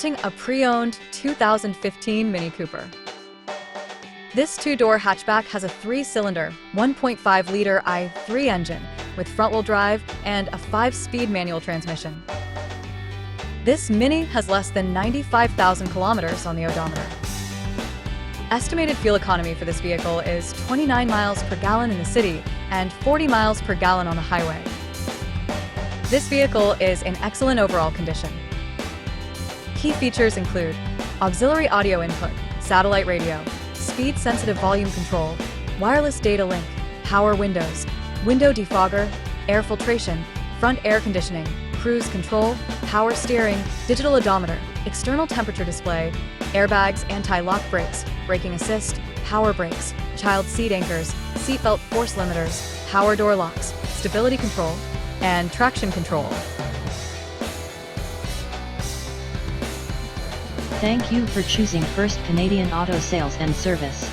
A pre-owned 2015 Mini Cooper. This two-door hatchback has a 3-cylinder, 1.5-liter i3 engine with front-wheel drive and a 5-speed manual transmission. This Mini has less than 95,000 kilometers on the odometer. Estimated fuel economy for this vehicle is 29 miles per gallon in the city and 40 miles per gallon on the highway. This vehicle is in excellent overall condition. Key features include auxiliary audio input, satellite radio, speed-sensitive volume control, wireless data link, power windows, window defogger, air filtration, front air conditioning, cruise control, power steering, digital odometer, external temperature display, airbags, anti-lock brakes, braking assist, power brakes, child seat anchors, seatbelt force limiters, power door locks, stability control, and traction control. Thank you for choosing First Canadian Auto Sales and Service.